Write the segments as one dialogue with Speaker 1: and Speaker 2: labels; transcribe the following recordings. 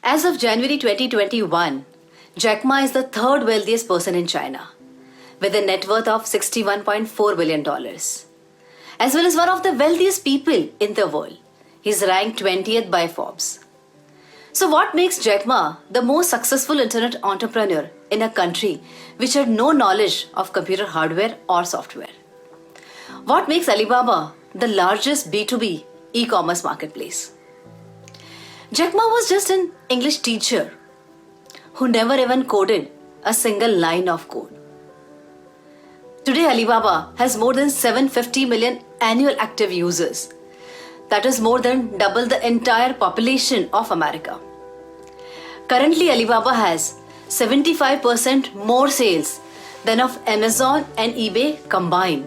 Speaker 1: As of January 2021, Jack Ma is the third wealthiest person in China, with a net worth of $61.4 billion, as well as one of the wealthiest people in the world. He's ranked 20th by Forbes. So what makes Jack Ma the most successful internet entrepreneur in a country which had no knowledge of computer hardware or software? What makes Alibaba the largest B2B e-commerce marketplace? Jack Ma was just an English teacher who never even coded a single line of code. Today, Alibaba has more than 750 million annual active users. That is more than double the entire population of America. Currently, Alibaba has 75% more sales than of Amazon and eBay combined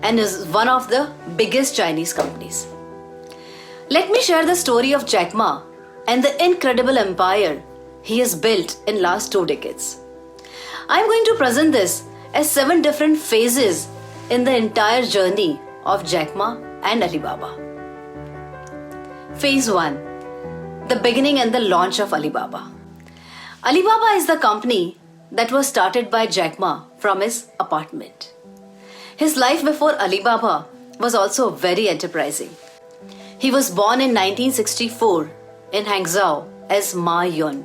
Speaker 1: and is one of the biggest Chinese companies. Let me share the story of Jack Ma and the incredible empire he has built in last 2 decades. I'm going to present this as 7 different phases in the entire journey of Jack Ma and Alibaba. Phase 1. The beginning and the launch of Alibaba. Alibaba is the company that was started by Jack Ma from his apartment. His life before Alibaba was also very enterprising. He was born in 1964 in Hangzhou as Ma Yun.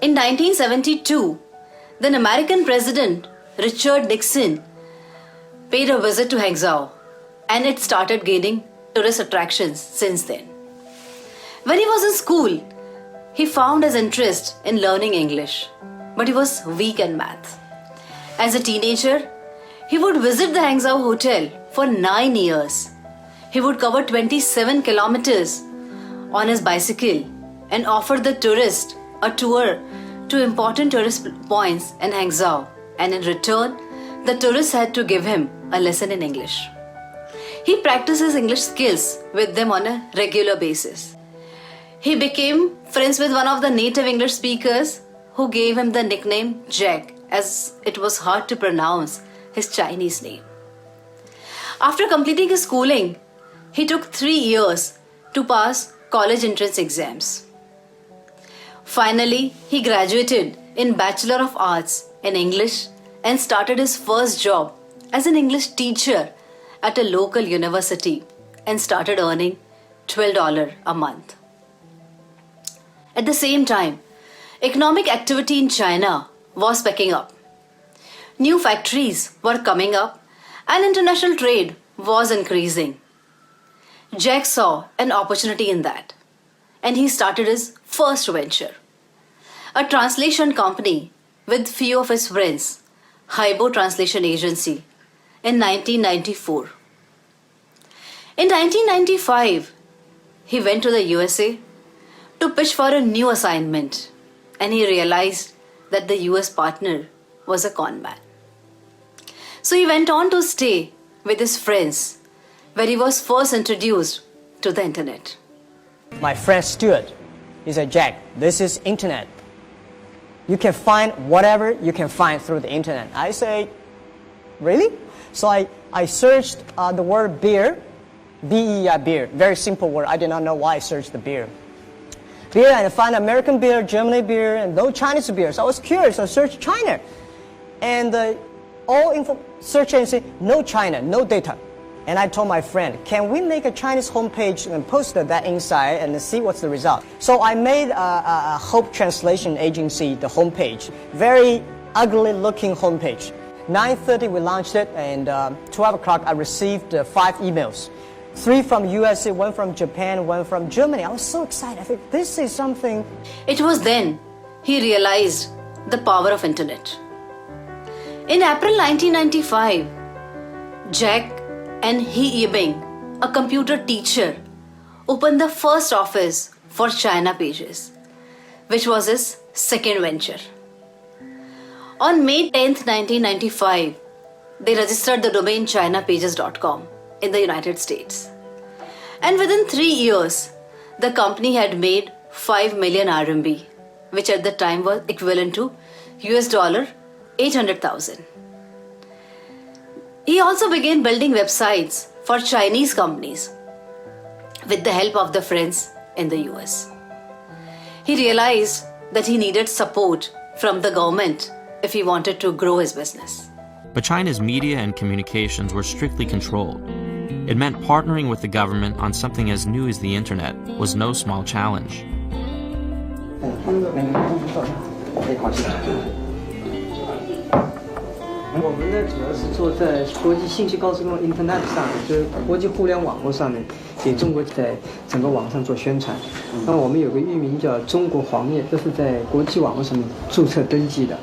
Speaker 1: In 1972, then American President Richard Nixon paid a visit to Hangzhou, and it started gaining tourist attractions since then. When he was in school, he found his interest in learning English, but he was weak in math. As a teenager, he would visit the Hangzhou Hotel for 9 years. He would cover 27 kilometers on his bicycle and offer the tourist a tour to important tourist points in Hangzhou, and in return, the tourists had to give him a lesson in English. He practiced his English skills with them on a regular basis. He became friends with one of the native English speakers who gave him the nickname Jack, as it was hard to pronounce his Chinese name. After completing his schooling, he took 3 years to pass college entrance exams. Finally, he graduated in Bachelor of Arts in English and started his first job as an English teacher at a local university and started earning $12 a month. At the same time, economic activity in China was picking up. New factories were coming up and international trade was increasing. Jack saw an opportunity in that, and he started his first venture, a translation company with few of his friends, Haibo Translation Agency, in 1994. In 1995, he went to the USA to pitch for a new assignment, and he realized that the US partner was a con man. So he went on to stay with his friends, where he was first introduced to the internet.
Speaker 2: My friend Stuart, he said, Jack, this is internet. You can find whatever you can find through the internet. I say, really? So I searched the word beer, B-E-R, beer. Very simple word. I did not know why I searched the beer. Beer, and I found American beer, German beer, and no Chinese beer. So I was curious. I searched China. And search engine, no China, no data. And I told my friend, can we make a Chinese homepage and post that inside and see what's the result? So I made a Hope Translation Agency, the homepage. Very ugly looking homepage. 9:30 we launched it, and 12 o'clock I received 5 emails. 3 from USA, 1 from Japan, 1 from Germany. I was so excited. I think this is something.
Speaker 1: It was then he realized the power of internet. In April 1995, Jack and He Yibing, a computer teacher, opened the first office for China Pages, which was his second venture. On May 10, 1995, they registered the domain chinapages.com in the United States. And within 3 years, the company had made 5 million RMB, which at the time was equivalent to $800,000. He also began building websites for Chinese companies with the help of the friends in the US. he realized that he needed support from the government if he wanted to grow his business.
Speaker 3: But China's media and communications were strictly controlled. It meant partnering with the government on something as new as the internet was no small challenge.
Speaker 2: 我们呢主要是做在国际信息高速公路 Internet 上，就是国际互联网络上面，给中国在整个网上做宣传。那我们有个域名叫中国黄页，这是在国际网络上面注册登记的。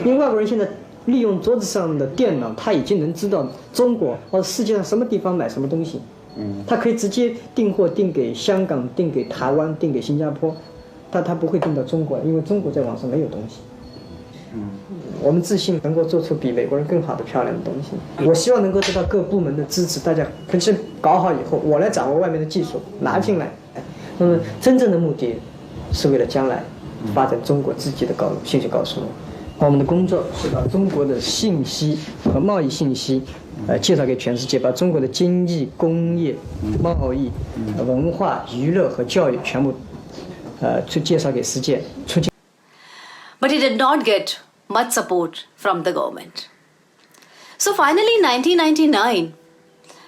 Speaker 2: 因为外国人现在利用桌子上的电脑，他已经能知道中国或者世界上什么地方买什么东西。他可以直接订货，订给香港，订给台湾，订给新加坡，但他不会订到中国，因为中国在网上没有东西。我们自信能够做出比美国人更好的漂亮的东西。我希望能够得到各部门的支持，大家可是搞好以后，我来掌握外面的技术拿进来。那么真正的目的是为了将来发展中国自己的信息高速路。我们的工作是把中国的信息和贸易信息，介绍给全世界，把中国的经济、工业、贸易、文化、娱乐和教育全部，去介绍给世界，促进。
Speaker 1: But he did not get much support from the government. So finally, 1999,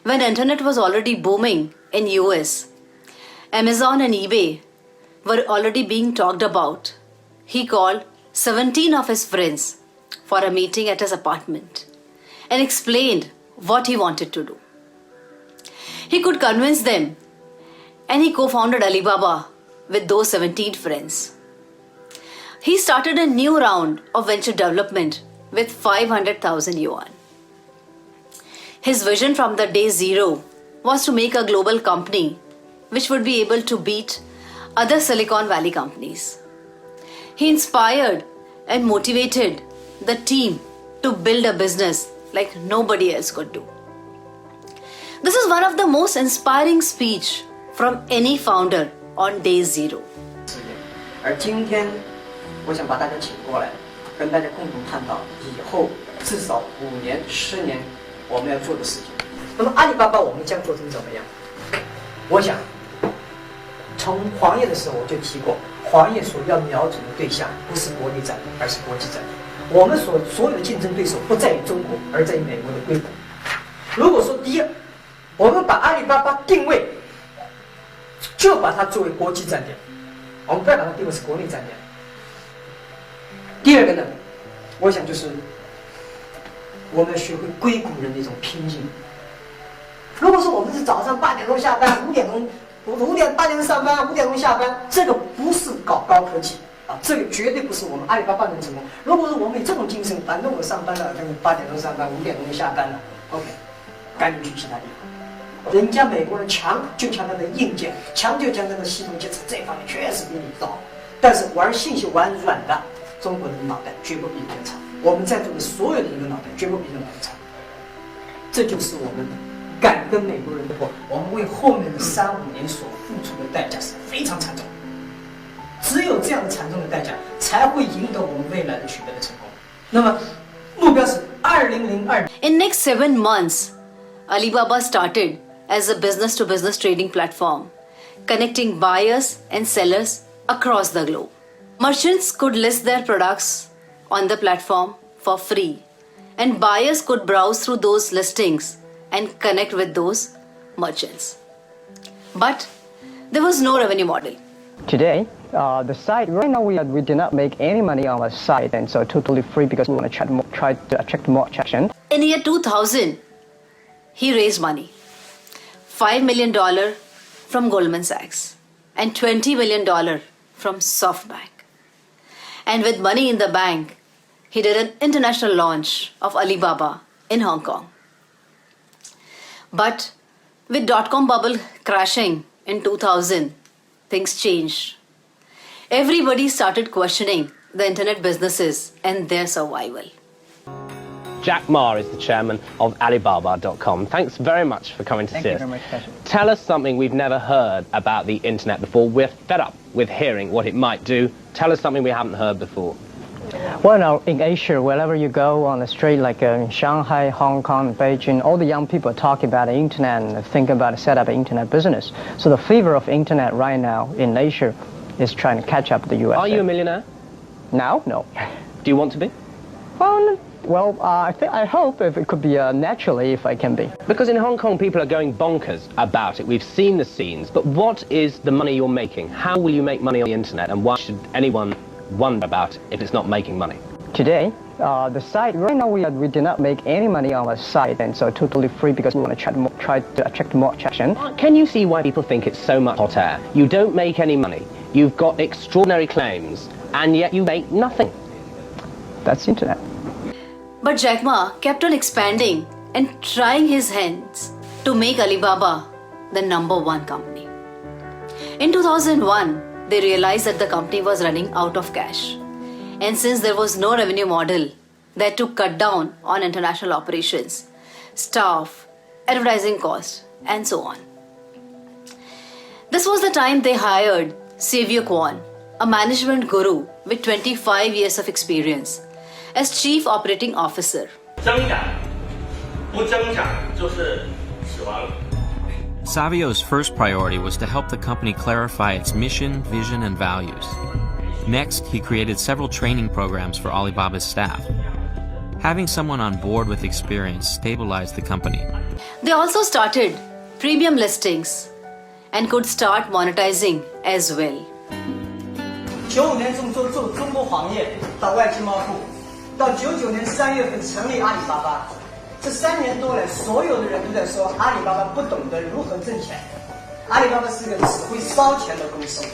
Speaker 1: when internet was already booming in US, Amazon and eBay were already being talked about, he called 17 of his friends for a meeting at his apartment and explained what he wanted to do. He could convince them, and he co-founded Alibaba with those 17 friends. He started a new round of venture development with 500,000 yuan. His vision from the day zero was to make a global company which would be able to beat other Silicon Valley companies. He inspired and motivated the team to build a business like nobody else could do. This is one of the most inspiring speech from any founder on day zero.
Speaker 2: 而今天我想把大家请过来，跟大家共同探讨以后至少5年、10年我们要做的事情。那么阿里巴巴我们将做成怎么样？我想，从黄页的时候我就提过，黄页所要瞄准的对象不是国内战略，而是国际战略。我们所有的竞争对手不在于中国，而在于美国的硅谷。如果说第一，我们把阿里巴巴定位，就把它作为国际战略，我们不要把它定位是国内战略。第二个呢，我想就是我们要学会硅谷人的一种拼劲。如果说我们是早上8点钟下班，8点钟上班，5点钟下班，这个不是搞高科技啊，这个绝对不是我们阿里巴巴能成功。如果说我们有这种精神，反正我上班了，8点钟上班，5点钟就下班了 ，OK， 赶紧去其他地方。人家美国人强就强他的硬件，强就强他的系统建设，这方面确实比你早。但是玩信息玩软的，中国人的脑袋绝不比人家差。我们在座的所有人的脑袋绝不比任何人差。这就是我们敢跟美国人的我们为后面的3、5年所付出的代价是非常惨重。只有这样的惨重的代价，才会赢得我们未来的取得的成功。那么目标是2002。
Speaker 1: In next 7 months, Alibaba started as a business-to-business trading platform, connecting buyers and sellers across the globe. Merchants could list their products on the platform for free, and buyers could browse through those listings and connect with those merchants. But there was no revenue model.
Speaker 2: Today, the site right now we do not make any money on the site, and so totally free because we want to try to attract more attraction.
Speaker 1: In year 2000, he raised money, $5 million from Goldman Sachs and $20 million from SoftBank. And with money in the bank, he did an international launch of Alibaba in Hong Kong. But with dot-com bubble crashing in 2000, things changed. Everybody started questioning the internet businesses and their survival.
Speaker 4: Jack Ma is the chairman of Alibaba.com. Thanks very much for coming to see us.
Speaker 2: Thank you very much, pleasure.
Speaker 4: Tell us something we've never heard about the internet before. We're fed up with hearing what it might do. Tell us something we haven't heard before.
Speaker 2: Well, now in Asia, wherever you go on the street, like in Shanghai, Hong Kong, Beijing, all the young people are talking about the internet and think about set up an internet business. So the fever of internet right now in Asia is trying to catch up to the US.
Speaker 4: Are you a millionaire?
Speaker 2: Now? No.
Speaker 4: Do you want to be?
Speaker 2: I hope if it could be naturally if I can be.
Speaker 4: Because in Hong Kong, people are going bonkers about it. We've seen the scenes. But what is the money you're making? How will you make money on the internet? And why should anyone wonder about it if it's not making money?
Speaker 2: Today, the site, right now we do not make any money on the site, and so totally free because we want to try to attract more attraction.
Speaker 4: Can you see why people think it's so much hot air? You don't make any money. You've got extraordinary claims, and yet you make nothing.
Speaker 2: That's the internet.
Speaker 1: But Jack Ma kept on expanding and trying his hands to make Alibaba the #1 company. In 2001, they realized that the company was running out of cash. And since there was no revenue model, they had to cut down on international operations, staff, advertising costs, and so on. This was the time they hired Xavier Kwon, a management guru with 25 years of experience, as Chief Operating Officer.
Speaker 5: 增长，不增长就是死亡。
Speaker 3: Savio's first priority was to help the company clarify its mission, vision, and values. Next, he created several training programs for Alibaba's staff. Having someone on board with experience stabilized the company.
Speaker 1: They also started premium listings and could start monetizing as well.
Speaker 6: 95年从做中国黄页到外经贸部，到99年3月份成立阿里巴巴，这3年多来，所有的人都在说阿里巴巴不懂得如何挣钱，阿里巴巴是个只会烧钱的公司。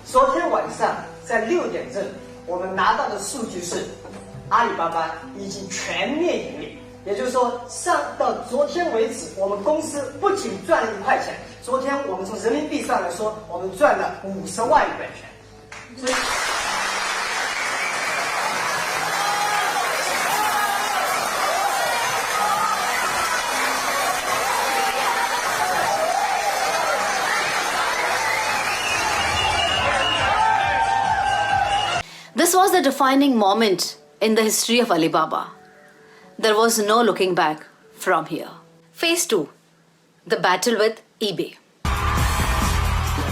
Speaker 6: 昨天晚上在6点正，我们拿到的数据是，阿里巴巴已经全面盈利，也就是说，到昨天为止，我们公司不仅赚了1块钱，昨天我们从人民币上来说，我们赚了50万元钱，所以。
Speaker 1: This was the defining moment in the history of Alibaba. There was no looking back from here. Phase 2, the battle with eBay.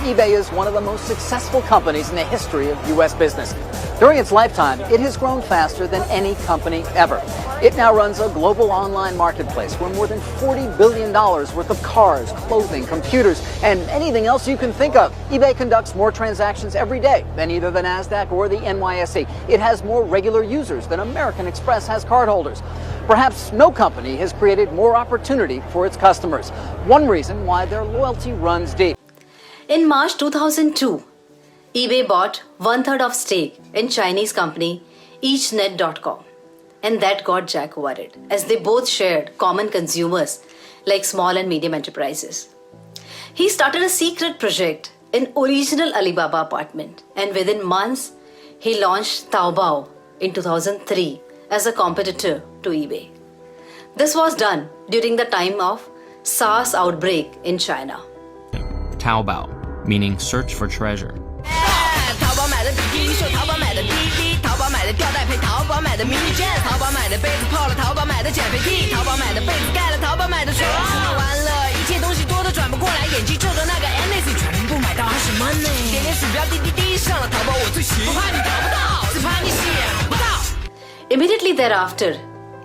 Speaker 7: eBay is one of the most successful companies in the history of U.S. business. During its lifetime, it has grown faster than any company ever. It now runs a global online marketplace where more than $40 billion worth of cars, clothing, computers, and anything else you can think of. eBay conducts more transactions every day than either the NASDAQ or the NYSE. It has more regular users than American Express has cardholders. Perhaps no company has created more opportunity for its customers. One reason why their loyalty runs deep.
Speaker 1: In March 2002, eBay bought 1/3 of stake in Chinese company EachNet.com, and that got Jack worried, as they both shared common consumers like small and medium enterprises. He started a secret project in original Alibaba apartment, and within months, he launched Taobao in 2003 as a competitor to eBay. This was done during the time of SARS outbreak in China.
Speaker 3: Taobao, meaning search for treasure.
Speaker 8: 淘宝买的笔记，秀淘宝买的滴滴，淘宝买的吊带配淘宝买的迷你 jazz， 淘宝买的杯子泡了淘宝买的减肥 tea， 淘宝买的被子盖了淘宝买的床。完了，一切东西多得转不过来，眼睛这个那个 anything 全部买到还是 money。点点鼠标滴滴滴，上了淘宝我最行，不怕你找不到，只怕你想不到。
Speaker 1: Immediately thereafter,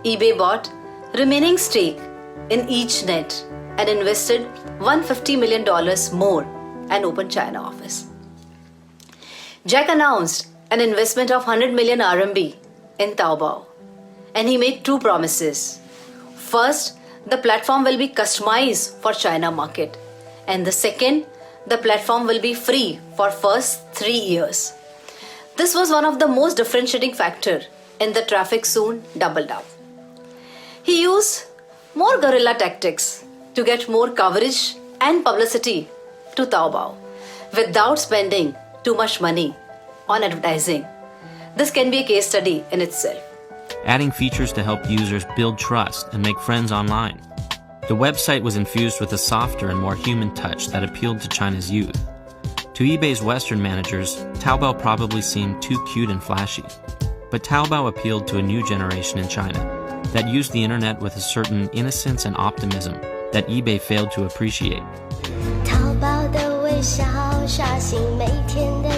Speaker 1: eBay bought remaining stake in EachNet and invested $150 million more and opened China office. Jack announced an investment of 100 million RMB in Taobao, and he made two promises. First, the platform will be customized for China market, and the second, the platform will be free for first 3 years. This was one of the most differentiating factor, and the traffic soon doubled up. He used more guerrilla tactics to get more coverage and publicity to Taobao without spending too much money on advertising. This can be a case study in itself.
Speaker 3: Adding features to help users build trust and make friends online. The website was infused with a softer and more human touch that appealed to China's youth. To eBay's Western managers, Taobao probably seemed too cute and flashy. But Taobao appealed to a new generation in China that used the internet with a certain innocence and optimism that eBay failed to appreciate.
Speaker 9: 淘宝的微笑刷新每天的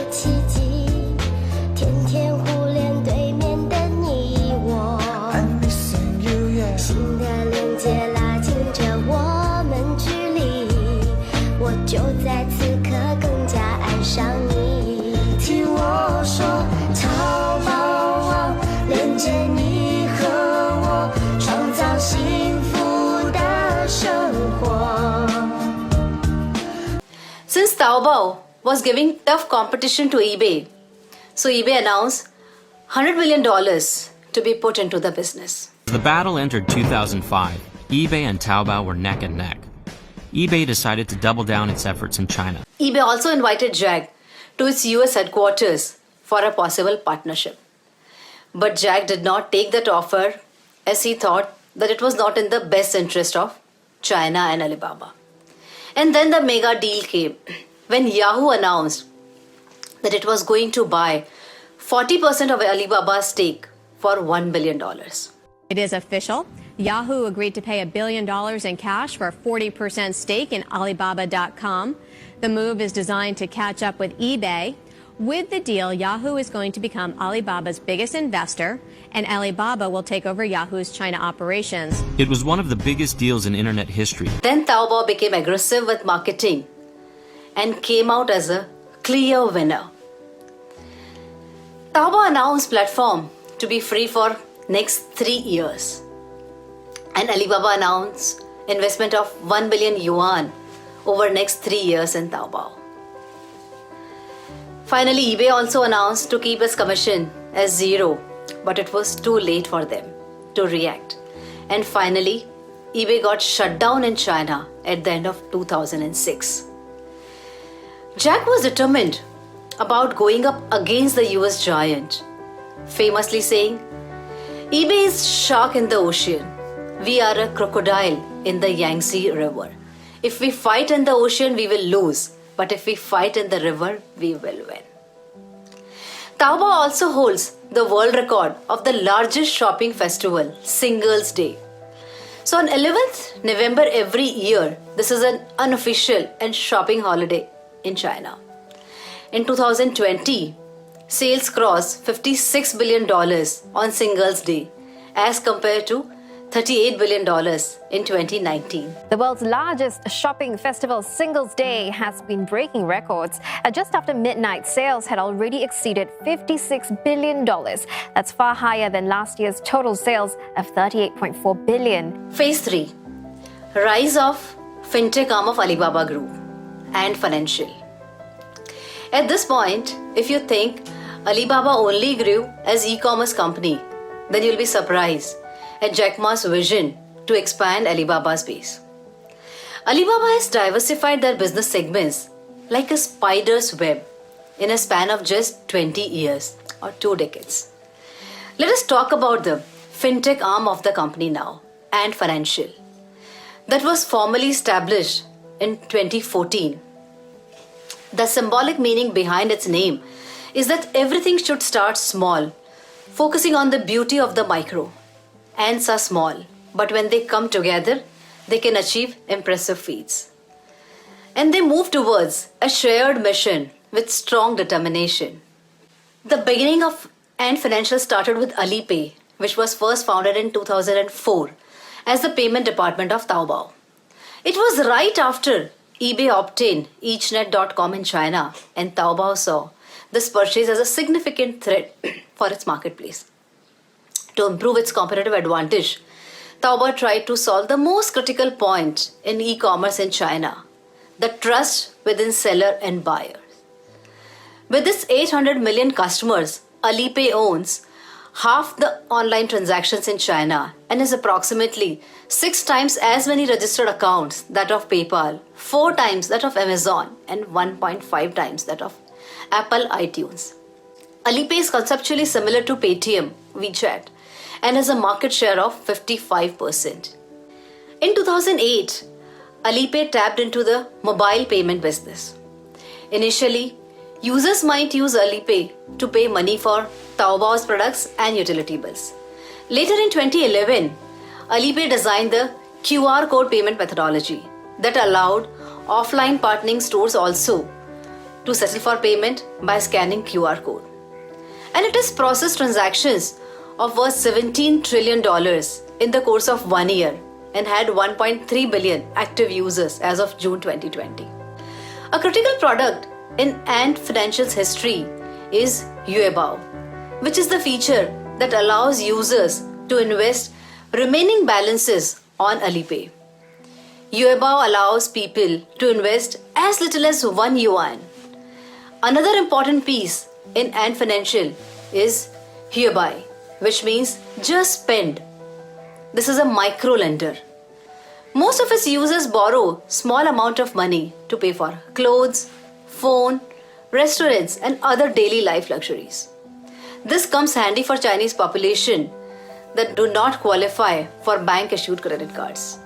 Speaker 1: Taobao was giving tough competition to eBay, so eBay announced $100 million to be put into the business.
Speaker 3: As the battle entered 2005, eBay and Taobao were neck and neck. eBay decided to double down its efforts in China.
Speaker 1: eBay also invited Jack to its US headquarters for a possible partnership. But Jack did not take that offer as he thought that it was not in the best interest of China and Alibaba. And then the mega deal came when Yahoo announced that it was going to buy 40% of Alibaba's stake for $1 billion.
Speaker 9: It is official. Yahoo agreed to pay $1 billion in cash for a 40% stake in Alibaba.com. The move is designed to catch up with eBay. With the deal, Yahoo is going to become Alibaba's biggest investor, and Alibaba will take over Yahoo's China operations.
Speaker 3: It was one of the biggest deals in internet history.
Speaker 1: Then Taobao became aggressive with marketing and came out as a clear winner. Taobao announced platform to be free for next 3 years. And Alibaba announced investment of 1 billion yuan over next 3 years in Taobao. Finally, eBay also announced to keep its commission as zero, but it was too late for them to react. And finally, eBay got shut down in China at the end of 2006. Jack was determined about going up against the US giant, famously saying, eBay is shark in the ocean. We are a crocodile in the Yangtze River. If we fight in the ocean, we will lose. But if we fight in the river, we will win. Taobao also holds the world record of the largest shopping festival, Singles Day. So on 11th November every year, this is an unofficial and shopping holiday in China. In 2020, sales crossed $56 billion on Singles Day as compared to $38 billion in 2019.
Speaker 10: The world's largest shopping festival, Singles Day, has been breaking records. Just after midnight, sales had already exceeded $56 billion. That's far higher than last year's total sales of $38.4 billion.
Speaker 1: Phase 3. Rise of fintech arm of Alibaba Group and financial. At this point, if you think Alibaba only grew as e-commerce company, then you'll be surprised at Jack Ma's vision to expand Alibaba's base. Alibaba has diversified their business segments like a spider's web in a span of just 20 years or 2 decades. Let us talk about the fintech arm of the company now, Ant Financial, that was formally established in 2014. The symbolic meaning behind its name is that everything should start small, focusing on the beauty of the micro. Ants are small, but when they come together, they can achieve impressive feats. And they move towards a shared mission with strong determination. The beginning of Ant Financial started with Alipay, which was first founded in 2004 as the payment department of Taobao. It was right after eBay obtained Eachnet.com in China, and Taobao saw this purchase as a significant threat for its marketplace. To improve its competitive advantage, Taobao tried to solve the most critical point in e-commerce in China, the trust within seller and buyer. With its 800 million customers, Alipay owns half the online transactions in China and has approximately 6 times as many registered accounts that of PayPal, 4 times that of Amazon, and 1.5 times that of Apple iTunes. Alipay is conceptually similar to Paytm, WeChat, and has a market share of 55%. In 2008, Alipay tapped into the mobile payment business. Initially, users might use Alipay to pay money for Taobao's products and utility bills. Later in 2011, Alipay designed the QR code payment methodology that allowed offline partnering stores also to settle for payment by scanning QR code. And it has processed transactions of worth $17 trillion in the course of 1 year and had 1.3 billion active users as of June 2020. A critical product in Ant Financial's history is Yuebao, which is the feature that allows users to invest remaining balances on Alipay. Yuebao allows people to invest as little as 1 yuan. Another important piece in Ant Financial is Huibai, which means just spend. This is a micro lender. Most of its users borrow small amount of money to pay for clothes, phone, restaurants and other daily life luxuries. This comes handy for Chinese population that do not qualify for bank issued credit cards.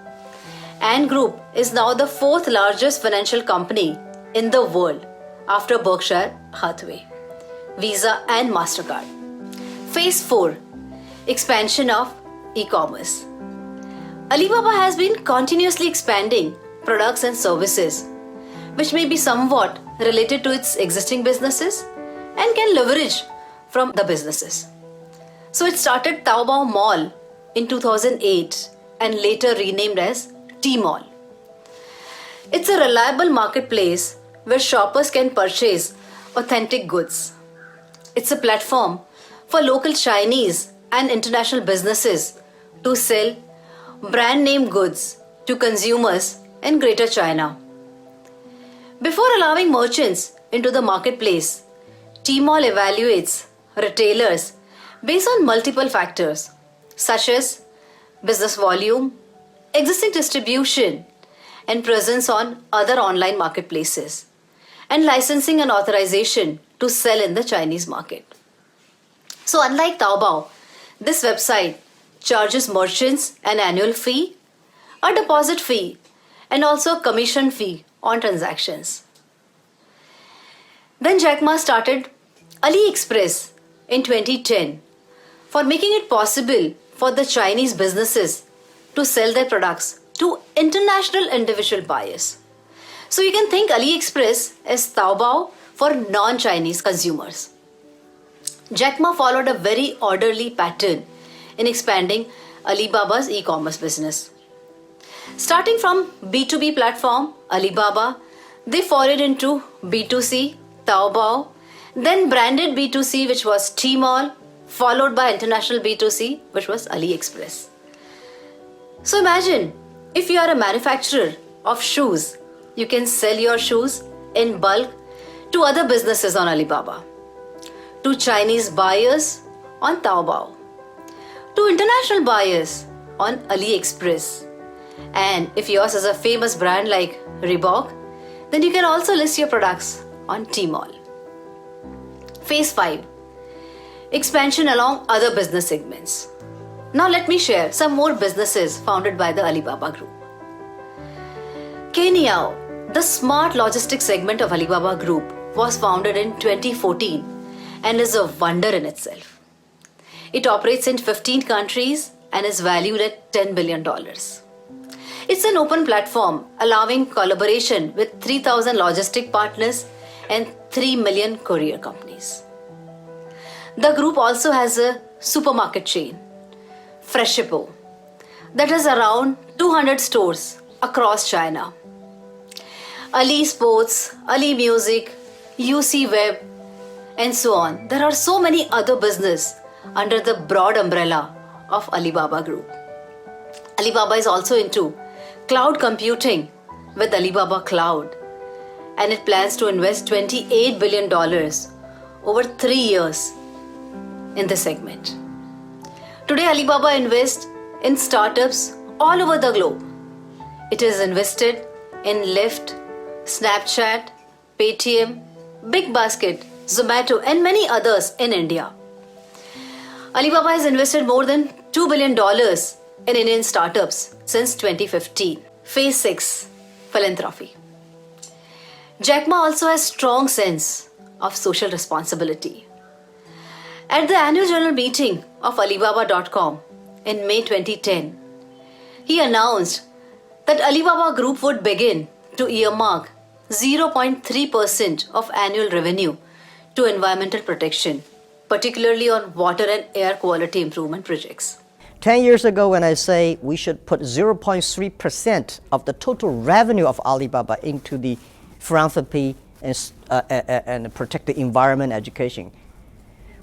Speaker 1: Ant Group is now the 4th largest financial company in the world after Berkshire Hathaway, Visa and MasterCard. Phase 4, expansion of e-commerce. Alibaba has been continuously expanding products and services, which may be somewhat related to its existing businesses and can leverage from the businesses. So it started Taobao Mall in 2008 and later renamed as Tmall. It's a reliable marketplace where shoppers can purchase authentic goods. It's a platform for local Chinese and international businesses to sell brand name goods to consumers in Greater China. Before allowing merchants into the marketplace, Tmall evaluates retailers based on multiple factors such as business volume, existing distribution, and presence on other online marketplaces, and licensing and authorization to sell in the Chinese market. So unlike Taobao, this website charges merchants an annual fee, a deposit fee, and also a commission fee on transactions. Then Jack Ma started AliExpress in 2010 for making it possible for the Chinese businesses to sell their products to international individual buyers. So you can think AliExpress as Taobao for non-Chinese consumers. Jack Ma followed a very orderly pattern in expanding Alibaba's e-commerce business. Starting from B2B platform Alibaba, they forayed into B2C, Taobao, then branded B2C, which was Tmall, followed by international B2C, which was AliExpress. So imagine, if you are a manufacturer of shoes, you can sell your shoes in bulk to other businesses on Alibaba, to Chinese buyers on Taobao, to international buyers on AliExpress. And if yours is a famous brand like Reebok, then you can also list your products on Tmall. Phase 5, expansion along other business segments. Now let me share some more businesses founded by the Alibaba Group. Kniao, the smart logistics segment of Alibaba Group, was founded in 2014 and is a wonder in itself. It operates in 15 countries and is valued at $10 billion. It's an open platform allowing collaboration with 3,000 logistic partners and 3 million courier companies. The group also has a supermarket chain, Freshippo, that has around 200 stores across China. Ali Sports, Ali Music, UC Web, and so on. There are so many other businesses under the broad umbrella of Alibaba Group. Alibaba is also into cloud computing with Alibaba Cloud, and it plans to invest $28 billion over 3 years in this segment. Today, Alibaba invests in startups all over the globe. It is invested in Lyft, Snapchat, Paytm, BigBasket, Zomato, and many others in India. Alibaba has invested more than $2 billion in Indian startups since 2015. Phase 6, philanthropy. Jack Ma also has strong sense of social responsibility. At the annual general meeting of Alibaba.com in May 2010, he announced that Alibaba Group would begin to earmark 0.3% of annual revenue to environmental protection, particularly on water and air quality improvement projects.
Speaker 2: 10 years ago, when I say we should put 0.3% of the total revenue of Alibaba into the philanthropy and protect the environment education.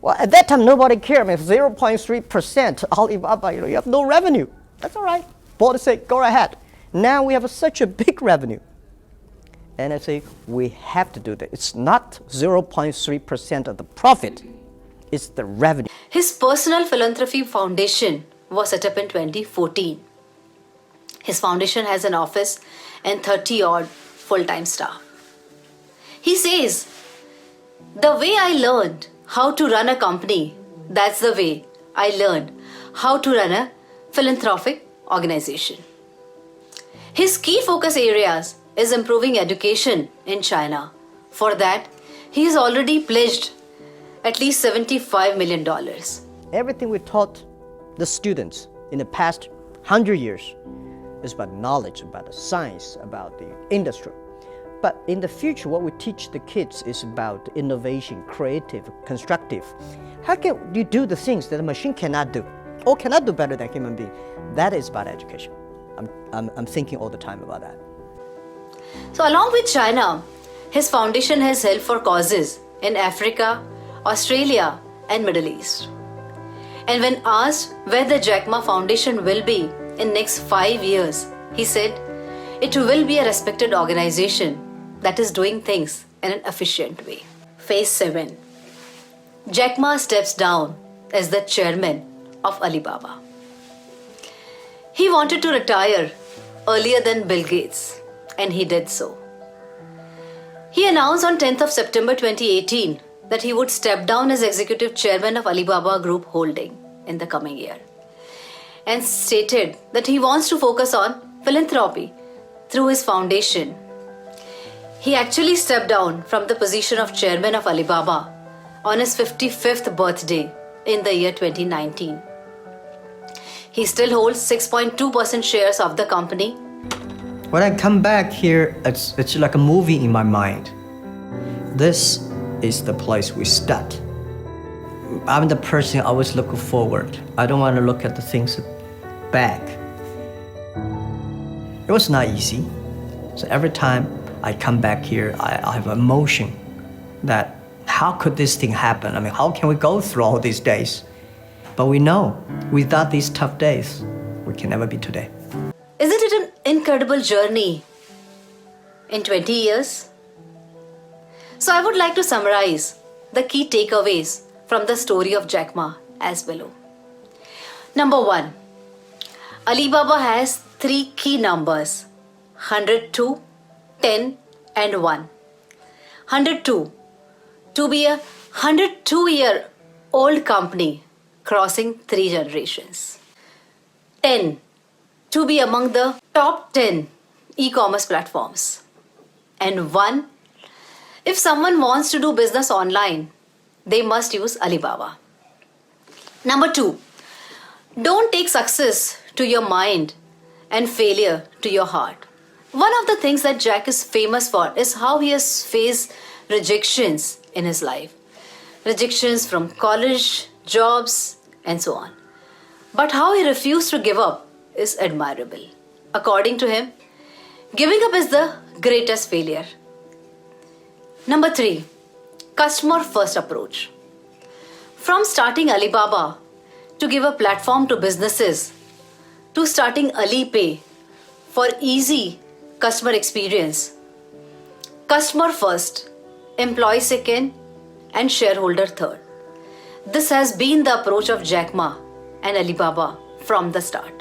Speaker 2: Well, at that time, nobody cared. I mean, 0.3% Alibaba, you have no revenue. That's all right. Board said, go ahead. Now we have such a big revenue. And I say, we have to do that. It's not 0.3% of the profit, it's the revenue.
Speaker 1: His personal philanthropy foundation was set up in 2014. His foundation has an office and 30-odd full-time staff. He says, the way I learned how to run a company, that's the way I learned how to run a philanthropic organization. His key focus areas is improving education in China. For that, he has already pledged at least $75 million.
Speaker 2: Everything we taught the students in the past 100 years is about knowledge, about the science, about the industry. But in the future, what we teach the kids is about innovation, creative, constructive. How can you do the things that a machine cannot do or cannot do better than human being? That is about education. I'm thinking all the time about that.
Speaker 1: So along with China, his foundation has helped for causes in Africa, Australia and Middle East. And when asked where the Jack Ma Foundation will be in next 5 years, he said, it will be a respected organization that is doing things in an efficient way. Phase 7. Jack Ma steps down as the chairman of Alibaba. He wanted to retire earlier than Bill Gates, and he did so. He announced on 10th of September 2018 that he would step down as executive chairman of Alibaba Group Holding in the coming year, and stated that he wants to focus on philanthropy through his foundation. He actually stepped down from the position of chairman of Alibaba on his 55th birthday in the year 2019. He still holds 6.2% shares of the company.
Speaker 6: When I come back here, it's like a movie in my mind. This is the place we start. I'm the person always looking forward. I don't want to look at the things back. It was not easy. So every time I come back here, I have emotion that how could this thing happen? I mean, how can we go through all these days? But we know without these tough days, we can never be today.
Speaker 1: Isn't it an incredible journey in 20 years? So I would like to summarize the key takeaways from the story of Jack Ma as below. Number 1, Alibaba has 3 key numbers: 102, 10 and 1. 102, to be a 102-year-old company crossing 3 generations. 10, to be among the top 10 e-commerce platforms. And 1, if someone wants to do business online, they must use Alibaba. Number 2, don't take success to your mind and failure to your heart. One of the things that Jack is famous for is how he has faced rejections in his life. Rejections from college, jobs, and so on. But how he refused to give up is admirable. According to him, giving up is the greatest failure. Number 3, customer first approach. From starting Alibaba to give a platform to businesses, to starting Alipay for easy customer experience. Customer first, employee second, and shareholder third. This has been the approach of Jack Ma and Alibaba from the start.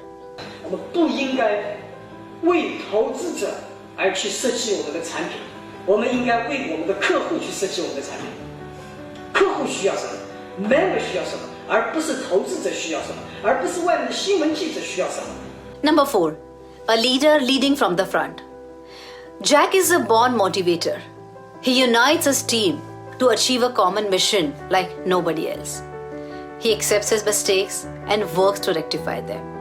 Speaker 6: 我们不应该为投资者而去设计我们的产品，我们应该为我们的客户去设计我们的产品。客户需要什么 ，member 需要什么，而不是投资者需要什么，而不是外面的新闻记者需要什么。
Speaker 1: Number 4, a leader leading from the front. Jack is a born motivator. He unites his team to achieve a common mission like nobody else. He accepts his mistakes and works to rectify them.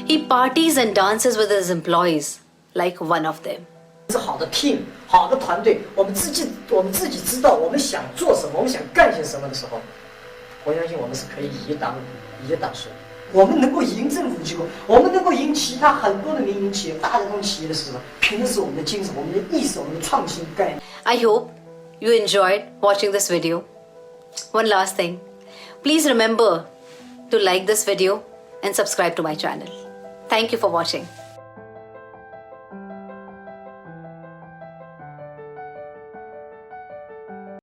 Speaker 1: He parties and dances with his employees like one of them.
Speaker 6: 是好的 team， 好的团队，我们自己知道我们想做什么，我们想干些什么的时候，我相信我们是可以一挡水。我们能够赢政府机构，我们能够赢其他很多的民营企业、大的企业的时候，凭的是我们的精神、我们的意识、我们的创新概念。
Speaker 1: I hope you enjoyed watching this video. One last thing, please remember to like this video and subscribe to my channel. Thank you for watching.